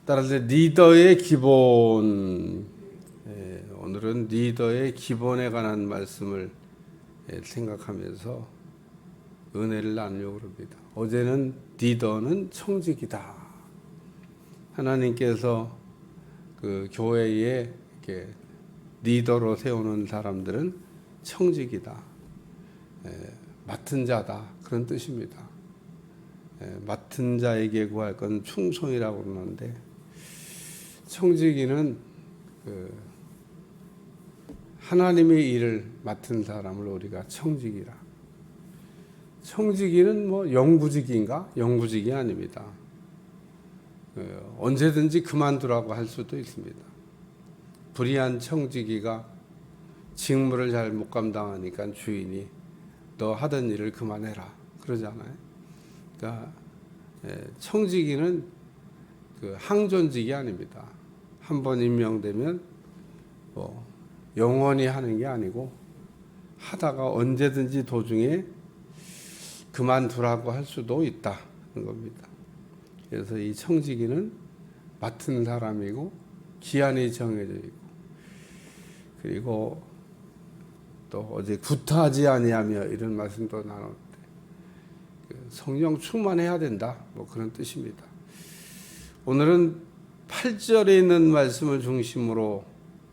따라서 리더의 기본, 오늘은 리더의 기본에 관한 말씀을 생각하면서 은혜를 나누려고 합니다. 어제는 리더는 청직이다. 하나님께서 그 교회에 이렇게 리더로 세우는 사람들은 청직이다. 맡은 자다. 그런 뜻입니다. 맡은 자에게 구할 건 충성이라고 그러는데, 청지기는 하나님의 일을 맡은 사람을 우리가 청지기라. 청지기는 뭐 영구직인가? 영구직이 아닙니다. 언제든지 그만두라고 할 수도 있습니다. 불의한 청지기가 직무를 잘 못 감당하니까 주인이 너 하던 일을 그만해라 그러잖아요. 그러니까 청지기는 항존직이 아닙니다. 한번 임명되면 뭐 영원히 하는 게 아니고 하다가 언제든지 도중에 그만두라고 할 수도 있다는 겁니다. 그래서 이 청지기는 맡은 사람이고 기한이 정해져 있고, 그리고 또 어제 구타하지 아니하며 이런 말씀도 나눴는데 성령 충만해야 된다, 뭐 그런 뜻입니다. 오늘은 8절에 있는 말씀을 중심으로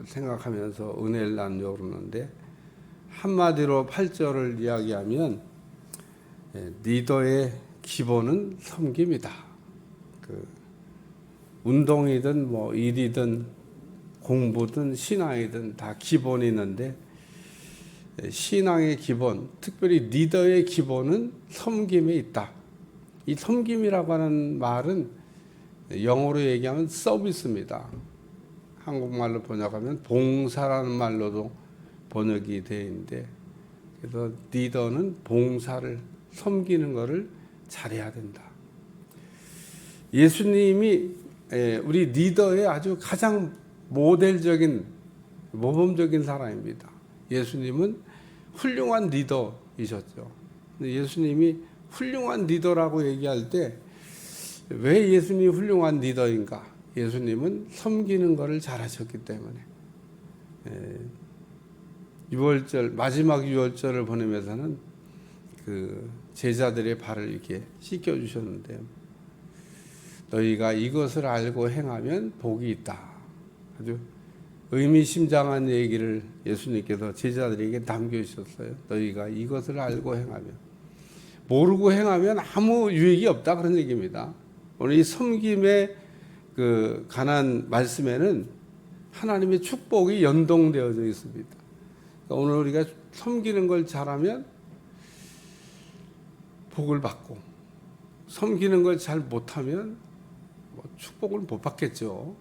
생각하면서 은혜를 나누려고 그러는데, 한마디로 8절을 이야기하면 리더의 기본은 섬김이다. 운동이든 뭐 일이든 공부든 신앙이든 다 기본이 있는데, 신앙의 기본, 특별히 리더의 기본은 섬김에 있다. 이 섬김이라고 하는 말은 영어로 얘기하면 서비스입니다. 한국말로 번역하면 봉사라는 말로도 번역이 되어 있는데, 그래서 리더는 봉사를, 섬기는 것을 잘해야 된다. 예수님이 우리 리더의 아주 가장 모델적인, 모범적인 사람입니다. 예수님은 훌륭한 리더이셨죠. 근데 예수님이 훌륭한 리더라고 얘기할 때 왜 예수님이 훌륭한 리더인가? 예수님은 섬기는 것을 잘하셨기 때문에. 유월절, 마지막 유월절을 보내면서는 그 제자들의 발을 이렇게 씻겨주셨는데요. 너희가 이것을 알고 행하면 복이 있다. 아주 의미심장한 얘기를 예수님께서 제자들에게 남겨주셨어요. 너희가 이것을 알고 행하면. 모르고 행하면 아무 유익이 없다, 그런 얘기입니다. 오늘 이 섬김에 관한 말씀에는 하나님의 축복이 연동되어져 있습니다. 그러니까 오늘 우리가 섬기는 걸 잘하면 복을 받고, 섬기는 걸 잘 못하면 뭐 축복을 못 받겠죠.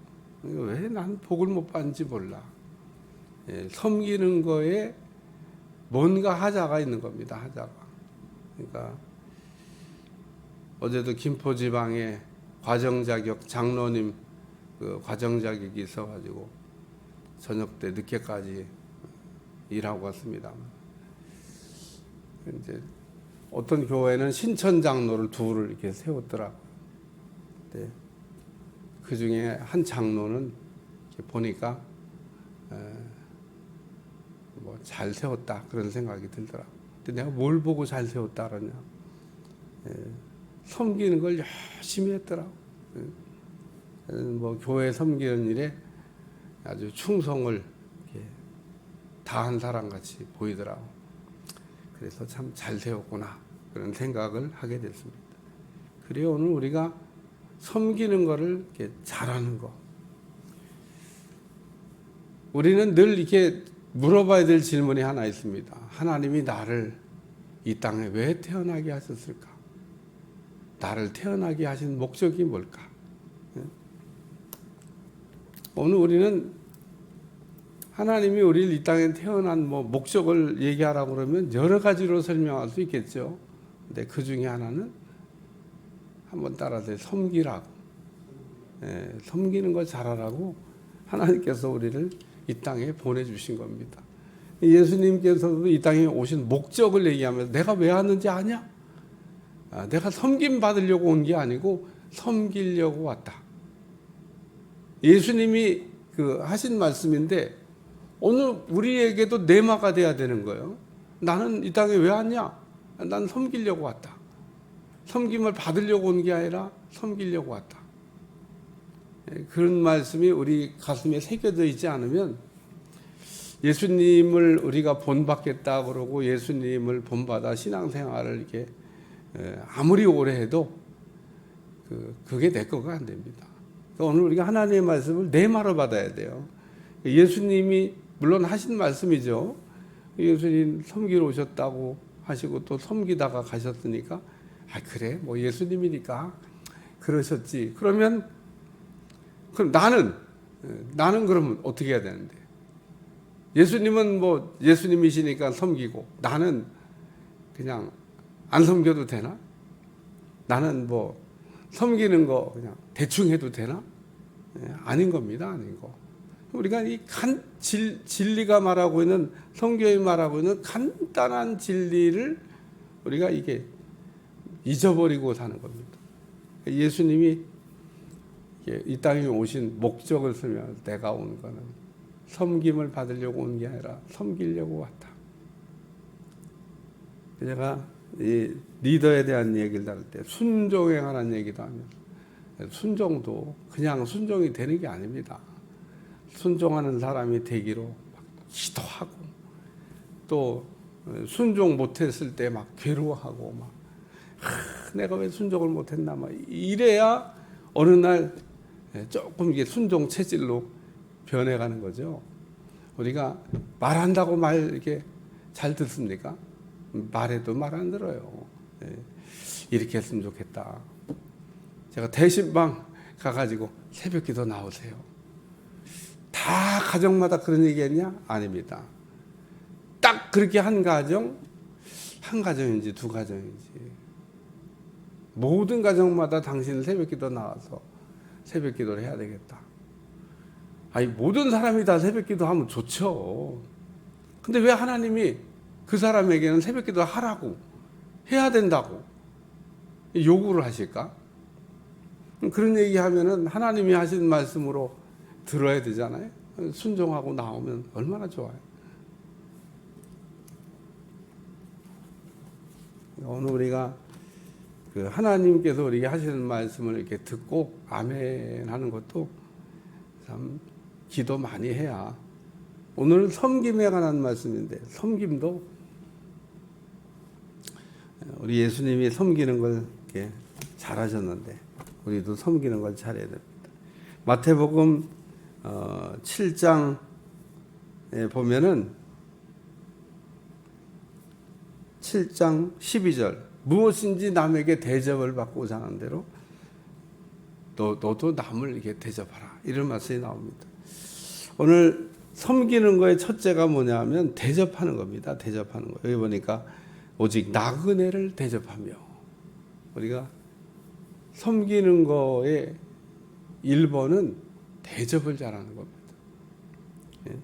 왜 난 복을 못 받는지 몰라. 섬기는 거에 뭔가 하자가 있는 겁니다. 하자가. 그러니까 어제도 김포지방에 과정자격 장로님 과정자격이 있어가지고 저녁 때 늦게까지 일하고 왔습니다. 이제 어떤 교회는 신천 장로를 둘을 이렇게 세웠더라고요. 근데 그 중에 한 장로는 보니까 뭐 잘 세웠다, 그런 생각이 들더라고요. 근데 내가 뭘 보고 잘 세웠다 그러냐? 섬기는 걸 열심히 했더라고요. 뭐 교회 섬기는 일에 아주 충성을 다한 사람 같이 보이더라고요. 그래서 참 잘 세웠구나, 그런 생각을 하게 됐습니다. 그래요, 오늘 우리가 섬기는 것을 이렇게 잘하는 거. 우리는 늘 이렇게 물어봐야 될 질문이 하나 있습니다. 하나님이 나를 이 땅에 왜 태어나게 하셨을까? 나를 태어나게 하신 목적이 뭘까? 오늘 우리는 하나님이 우리를 이 땅에 태어난 목적을 얘기하라고 그러면 여러 가지로 설명할 수 있겠죠. 근데 그 중에 하나는 한번 따라서 섬기라고, 섬기는 걸 잘하라고 하나님께서 우리를 이 땅에 보내주신 겁니다. 예수님께서도 이 땅에 오신 목적을 얘기하면서 내가 왜 왔는지 아냐? 내가 섬김 받으려고 온 게 아니고 섬기려고 왔다. 예수님이 하신 말씀인데 오늘 우리에게도 내마가 돼야 되는 거예요. 나는 이 땅에 왜 왔냐? 난 섬기려고 왔다. 섬김을 받으려고 온 게 아니라 섬기려고 왔다. 그런 말씀이 우리 가슴에 새겨져 있지 않으면 예수님을 우리가 본받겠다 그러고 예수님을 본받아 신앙생활을 이렇게 아무리 오래 해도 그게 내 거가 안 됩니다. 오늘 우리가 하나님의 말씀을 내마로 받아야 돼요. 예수님이 물론 하신 말씀이죠. 예수님 섬기러 오셨다고 하시고 또 섬기다가 가셨으니까 그래 뭐 예수님이니까 그러셨지. 그럼 나는 그러면 어떻게 해야 되는데? 예수님은 뭐 예수님이시니까 섬기고 나는 그냥 안 섬겨도 되나? 나는 뭐 섬기는 거 그냥 대충 해도 되나? 아닌 겁니다. 아닌 거. 우리가 이 진리가 말하고 있는 성경이 말하고 있는 간단한 진리를 우리가 이게 잊어버리고 사는 겁니다. 예수님이 이 땅에 오신 목적을 쓰면 내가 온 거는 섬김을 받으려고 온 게 아니라 섬기려고 왔다. 제가 이 리더에 대한 얘기를 다룰 때 순종에 관한 얘기도 하면서 순종도 그냥 순종이 되는 게 아닙니다. 순종하는 사람이 되기로 막 기도하고 또 순종 못했을 때 막 괴로워하고 막 내가 왜 순종을 못했나 막 이래야 어느 날 조금 이게 순종 체질로 변해가는 거죠. 우리가 말한다고 말 이렇게 잘 듣습니까? 말해도 말 안 들어요. 이렇게 했으면 좋겠다. 제가 대신방 가가지고 새벽기도 나오세요. 다 가정마다 그런 얘기했냐? 아닙니다. 딱 그렇게 한 가정인지 두 가정인지 모든 가정마다 당신은 새벽기도 나와서 새벽기도를 해야 되겠다. 모든 사람이 다 새벽기도 하면 좋죠. 근데 왜 하나님이 그 사람에게는 새벽기도 하라고 해야 된다고 요구를 하실까? 그런 얘기하면은 하나님이 하신 말씀으로 들어야 되잖아요. 순종하고 나오면 얼마나 좋아요. 오늘 우리가 하나님께서 우리에게 하시는 말씀을 이렇게 듣고 아멘 하는 것도 참 기도 많이 해야. 오늘은 섬김에 관한 말씀인데 섬김도 우리 예수님이 섬기는 걸 이렇게 잘하셨는데 우리도 섬기는 걸 잘해야 됩니다. 마태복음 7장에 보면은 7장 12절 무엇인지 남에게 대접을 받고자 하는 대로 너도 남을 이렇게 대접하라 이런 말씀이 나옵니다. 오늘 섬기는 거의 첫째가 뭐냐면 대접하는 겁니다. 대접하는 거. 여기 보니까 오직 나그네를 대접하며 우리가 섬기는 거의 1번은 대접을 잘하는 겁니다. 예.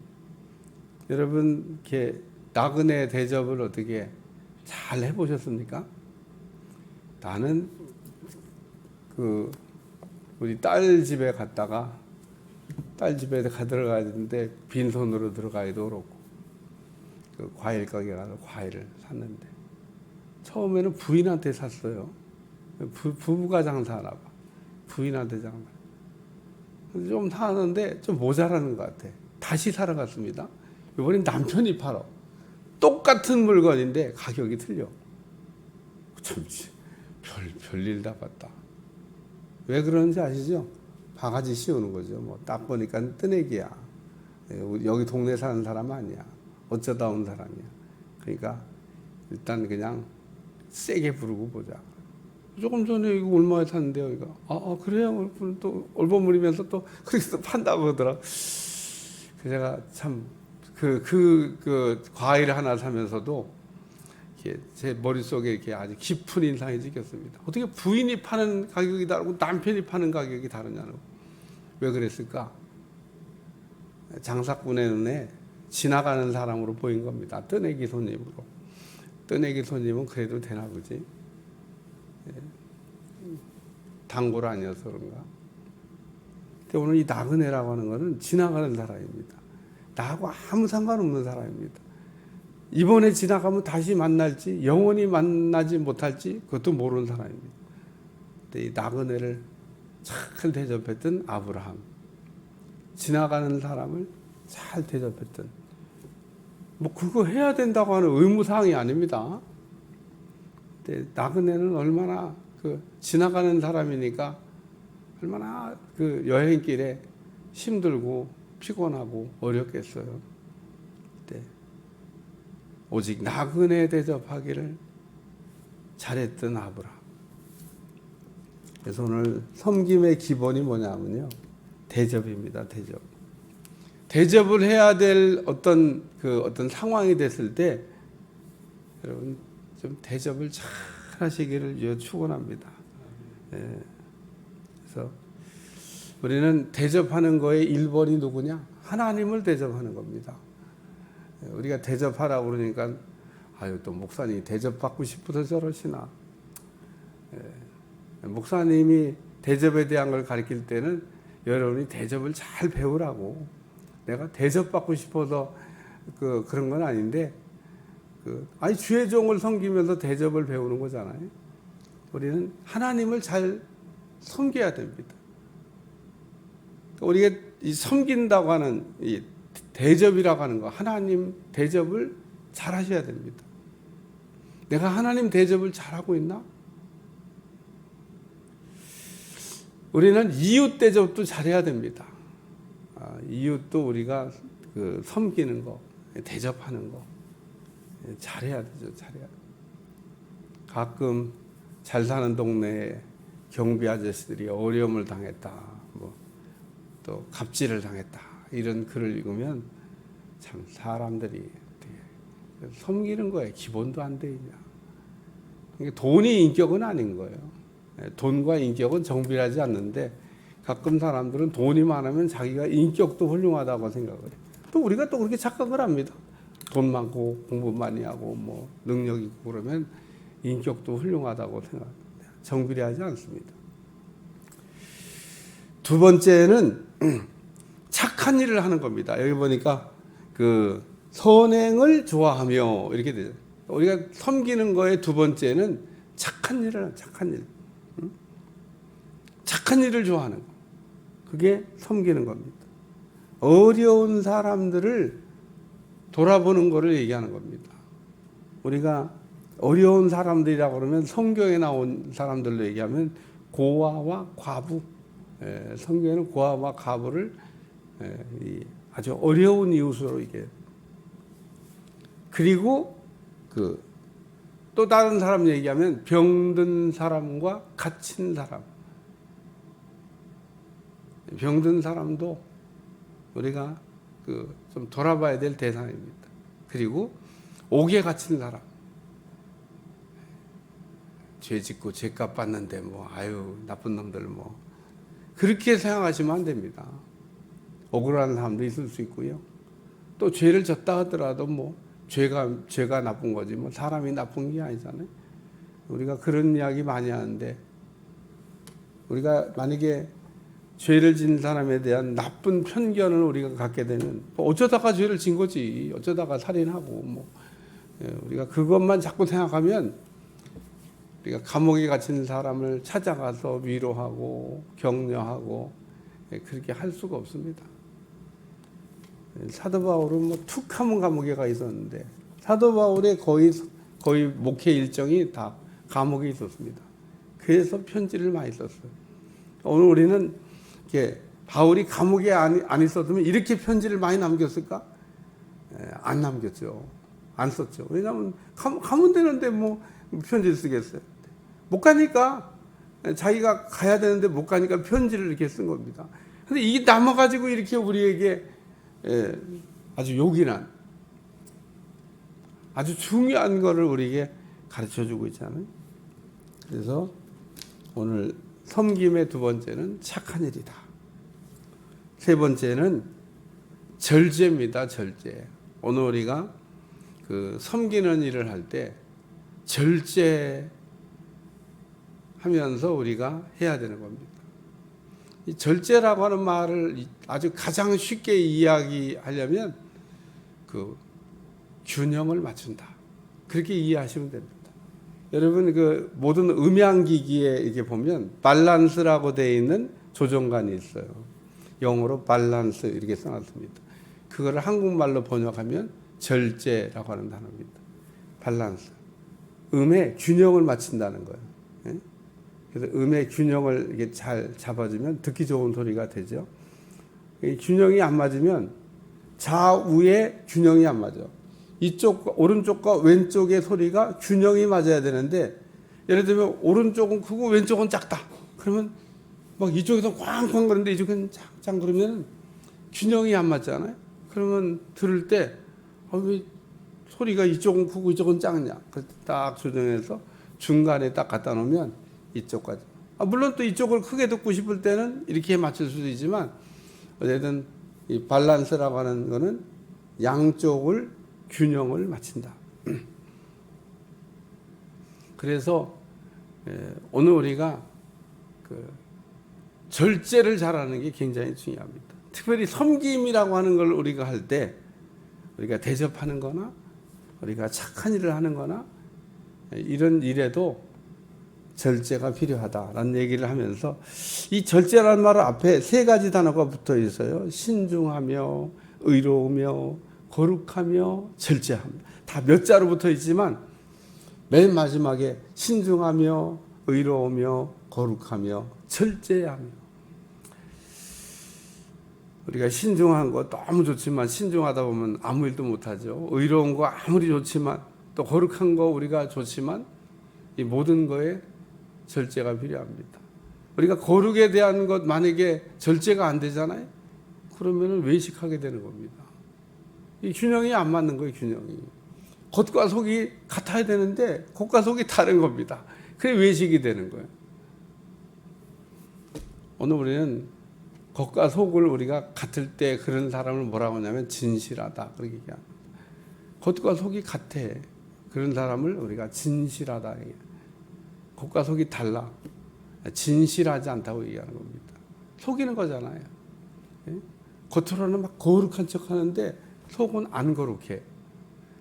여러분 이렇게 나그네 대접을 어떻게 잘 해보셨습니까? 나는 우리 딸 집에 갔다가 딸 집에 들어가는데 빈손으로 들어가기도 그렇고 과일 가게 가서 과일을 샀는데 처음에는 부인한테 샀어요. 부부가 장사하나 봐. 부인한테 장사. 좀 사는데 좀 모자라는 것 같아. 다시 사러 갔습니다. 이번엔 남편이 팔아. 똑같은 물건인데 가격이 틀려. 참 별일 다 봤다. 왜 그런지 아시죠? 바가지 씌우는 거죠. 뭐 딱 보니까 뜨내기야. 여기 동네 사는 사람 아니야. 어쩌다 온 사람이야. 그러니까 일단 그냥 세게 부르고 보자. 조금 전에 이거 얼마에 샀는데요. 이거 그래요. 또 얼버무리면서 또 그렇게 또 판다고 하더라. 제가 참 그 과일 하나 사면서도 이렇게 제 머릿속에 이렇게 아주 깊은 인상이 찍혔습니다. 어떻게 부인이 파는 가격이 다르고 남편이 파는 가격이 다르냐고. 왜 그랬을까? 장사꾼의 눈에 지나가는 사람으로 보인 겁니다. 뜨내기 손님으로. 뜨내기 손님은 그래도 되나 보지. 단골 아니어서 그런가. 근데 오늘 이 나그네라고 하는 것은 지나가는 사람입니다. 나하고 아무 상관없는 사람입니다. 이번에 지나가면 다시 만날지 영원히 만나지 못할지 그것도 모르는 사람입니다. 근데 이 나그네를 잘 대접했던 아브라함, 지나가는 사람을 잘 대접했던, 뭐 그거 해야 된다고 하는 의무사항이 아닙니다. 근데 나그네는 얼마나 그 지나가는 사람이니까 얼마나 그 여행길에 힘들고 피곤하고 어렵겠어요. 네. 오직 나그네 대접하기를 잘했던 아브라함. 그래서 오늘 섬김의 기본이 뭐냐면요, 대접입니다. 대접. 대접을 해야 될 어떤 상황이 됐을 때 여러분 좀 대접을 잘 하시기를 축원합니다. 예. 그래서 우리는 대접하는 거의 1번이 누구냐? 하나님을 대접하는 겁니다. 우리가 대접하라고 그러니까 아유 또 목사님이 대접받고 싶어서 저러시나. 목사님이 대접에 대한 걸 가르칠 때는 여러분이 대접을 잘 배우라고, 내가 대접받고 싶어서 그런 건 아닌데 아니 주의 종을 섬기면서 대접을 배우는 거잖아요. 우리는 하나님을 잘 섬겨야 됩니다. 우리가 이 섬긴다고 하는 이 대접이라고 하는 거, 하나님 대접을 잘 하셔야 됩니다. 내가 하나님 대접을 잘하고 있나? 우리는 이웃 대접도 잘해야 됩니다. 이웃도 우리가 섬기는 거, 대접하는 거 잘해야 되죠. 잘해야 돼요. 가끔 잘 사는 동네에 경비 아저씨들이 어려움을 당했다, 또 갑질을 당했다, 이런 글을 읽으면 참 사람들이 섬기는 거에 기본도 안 돼 있냐. 돈이 인격은 아닌 거예요. 돈과 인격은 정비하지 않는데 가끔 사람들은 돈이 많으면 자기가 인격도 훌륭하다고 생각을 해요. 또 우리가 또 그렇게 착각을 합니다. 돈 많고 공부 많이 하고 뭐 능력 있고 그러면 인격도 훌륭하다고 생각합니다. 정비하지 않습니다. 두 번째는 착한 일을 하는 겁니다. 여기 보니까 선행을 좋아하며 이렇게 되죠. 우리가 섬기는 거의 두 번째는 착한 일을 하는, 착한 일. 착한 일을 좋아하는 거. 그게 섬기는 겁니다. 어려운 사람들을 돌아보는 것을 얘기하는 겁니다. 우리가 어려운 사람들이라고 그러면 성경에 나온 사람들로 얘기하면 고아와 과부, 성경에는 고아와 과부를 아주 어려운 이웃으로 이게, 그리고 또 다른 사람 얘기하면 병든 사람과 갇힌 사람, 병든 사람도 우리가 좀 돌아봐야 될 대상입니다. 그리고 옥에 갇힌 사람, 죄 짓고 죄값 받는데 아유 나쁜 놈들 그렇게 생각하시면 안 됩니다. 억울한 사람도 있을 수 있고요. 또 죄를 졌다 하더라도 죄가 나쁜 거지 사람이 나쁜 게 아니잖아요. 우리가 그런 이야기 많이 하는데, 우리가 만약에 죄를 진 사람에 대한 나쁜 편견을 우리가 갖게 되면 어쩌다가 죄를 진 거지, 어쩌다가 살인하고 우리가 그것만 자꾸 생각하면 우리가 감옥에 갇힌 사람을 찾아가서 위로하고 격려하고 그렇게 할 수가 없습니다. 사도 바울은 툭 하면 감옥에 가 있었는데 사도 바울의 거의 목회 일정이 다 감옥에 있었습니다. 그래서 편지를 많이 썼어요. 오늘 우리는 바울이 감옥에 안 있었으면 이렇게 편지를 많이 남겼을까? 안 남겼죠. 안 썼죠. 왜냐하면 가면 되는데 편지를 쓰겠어요. 못 가니까, 자기가 가야 되는데 못 가니까 편지를 이렇게 쓴 겁니다. 근데 이게 남아가지고 이렇게 우리에게 아주 요긴한, 아주 중요한 거를 우리에게 가르쳐 주고 있잖아요. 그래서 오늘 섬김의 두 번째는 착한 일이다. 세 번째는 절제입니다. 절제. 오늘 우리가 섬기는 일을 할 때 절제하면서 우리가 해야 되는 겁니다. 이 절제라고 하는 말을 아주 가장 쉽게 이야기하려면 그 균형을 맞춘다. 그렇게 이해하시면 됩니다. 여러분 그 모든 음향기기에 이렇게 보면 밸런스라고 되어 있는 조정관이 있어요. 영어로 밸런스 이렇게 써놨습니다. 그거를 한국말로 번역하면 절제라고 하는 단어입니다. 밸런스. 음의 균형을 맞춘다는 거예요. 예? 그래서 음의 균형을 이게 잘 잡아주면 듣기 좋은 소리가 되죠. 이 균형이 안 맞으면 좌우의 균형이 안 맞아. 이쪽 오른쪽과 왼쪽의 소리가 균형이 맞아야 되는데 예를 들면 오른쪽은 크고 왼쪽은 작다. 그러면 막 이쪽에서 꽝꽝 그러는데 이쪽은 짱짱 그러면 균형이 안 맞잖아요. 그러면 들을 때 왜 소리가 이쪽은 크고 이쪽은 작냐? 그래서 딱 조정해서 중간에 딱 갖다 놓으면 이쪽까지. 물론 또 이쪽을 크게 듣고 싶을 때는 이렇게 맞출 수도 있지만 어쨌든 이 밸런스라고 하는 거는 양쪽을 균형을 맞춘다. 그래서 오늘 우리가 그 절제를 잘하는 게 굉장히 중요합니다. 특별히 섬김이라고 하는 걸 우리가 할 때 우리가 대접하는 거나 우리가 착한 일을 하는 거나 이런 일에도 절제가 필요하다라는 얘기를 하면서 이 절제라는 말 앞에 세 가지 단어가 붙어 있어요. 신중하며 의로우며 거룩하며 절제하며 다 몇 자로 붙어 있지만 맨 마지막에 신중하며 의로우며 거룩하며 절제하며 우리가 신중한 거 너무 좋지만 신중하다 보면 아무 일도 못하죠. 의로운 거 아무리 좋지만 또 거룩한 거 우리가 좋지만 이 모든 거에 절제가 필요합니다. 우리가 거룩에 대한 것 만약에 절제가 안 되잖아요. 그러면 외식하게 되는 겁니다. 이 균형이 안 맞는 거예요. 균형이. 겉과 속이 같아야 되는데 겉과 속이 다른 겁니다. 그래 외식이 되는 거예요. 오늘 우리는 겉과 속을 우리가 같을 때 그런 사람을 뭐라고 하냐면 진실하다 그렇게 얘기합니다. 겉과 속이 같아. 그런 사람을 우리가 진실하다 얘기해요. 겉과 속이 달라. 진실하지 않다고 얘기하는 겁니다. 속이는 거잖아요. 겉으로는 막 거룩한 척 하는데 속은 안 거룩해.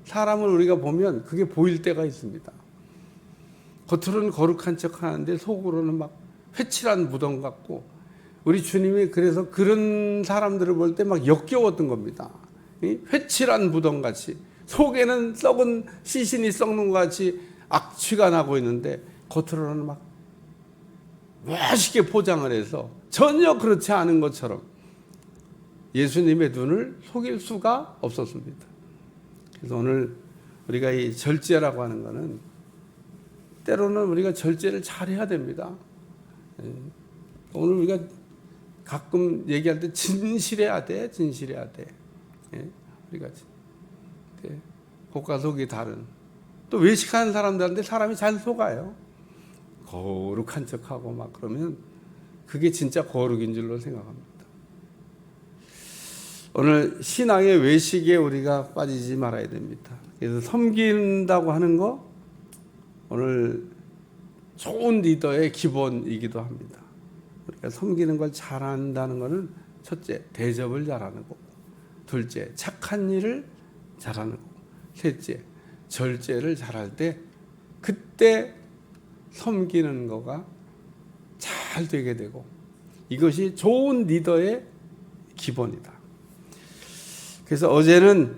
사람을 우리가 보면 그게 보일 때가 있습니다. 겉으로는 거룩한 척 하는데 속으로는 막 회칠한 무덤 같고 우리 주님이 그래서 그런 사람들을 볼 때 막 역겨웠던 겁니다. 회칠한 무덤 같이 속에는 썩은 시신이 썩는 것 같이 악취가 나고 있는데 겉으로는 막 멋있게 포장을 해서 전혀 그렇지 않은 것처럼 예수님의 눈을 속일 수가 없었습니다. 그래서 오늘 우리가 이 절제라고 하는 것은 때로는 우리가 절제를 잘해야 됩니다. 오늘 우리가 가끔 얘기할 때 진실해야 돼, 진실해야 돼. 우리가 겉과 속이 다른. 또 외식하는 사람들한테 사람이 잘 속아요. 거룩한 척하고 막 그러면 그게 진짜 거룩인 줄로 생각합니다. 오늘 신앙의 외식에 우리가 빠지지 말아야 됩니다. 그래서 섬긴다고 하는 거 오늘 좋은 리더의 기본이기도 합니다. 우리가 섬기는 걸 잘한다는 것은 첫째, 대접을 잘하는 거고, 둘째, 착한 일을 잘하는 거고, 셋째, 절제를 잘할 때 그때 섬기는 거가 잘 되게 되고 이것이 좋은 리더의 기본이다. 그래서 어제는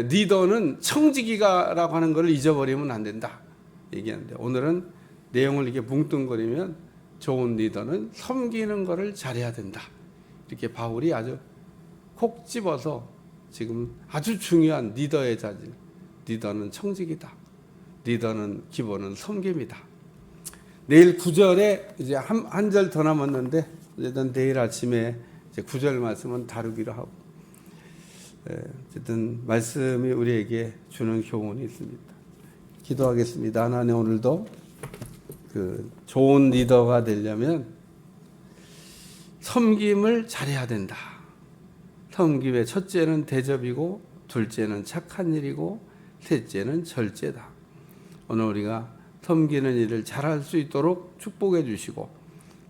리더는 청지기가라고 하는 걸 잊어버리면 안 된다 얘기하는데 오늘은 내용을 이렇게 뭉뚱거리면 좋은 리더는 섬기는 것을 잘해야 된다. 이렇게 바울이 아주 콕 집어서 지금 아주 중요한 리더의 자질. 리더는 청지기다. 리더는 기본은 섬김이다. 내일 9절에 이제 한 절 더 남았는데 어쨌든 내일 아침에 이제 9절 말씀은 다루기로 하고 어쨌든 말씀이 우리에게 주는 교훈이 있습니다. 기도하겠습니다. 하나님 오늘도 그 좋은 리더가 되려면 섬김을 잘해야 된다. 섬김의 첫째는 대접이고 둘째는 착한 일이고 셋째는 절제다. 오늘 우리가 섬기는 일을 잘할 수 있도록 축복해 주시고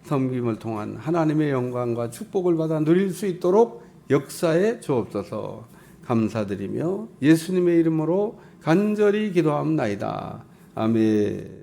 섬김을 통한 하나님의 영광과 축복을 받아 누릴 수 있도록 역사에 주옵소서. 감사드리며 예수님의 이름으로 간절히 기도합나이다. 아멘.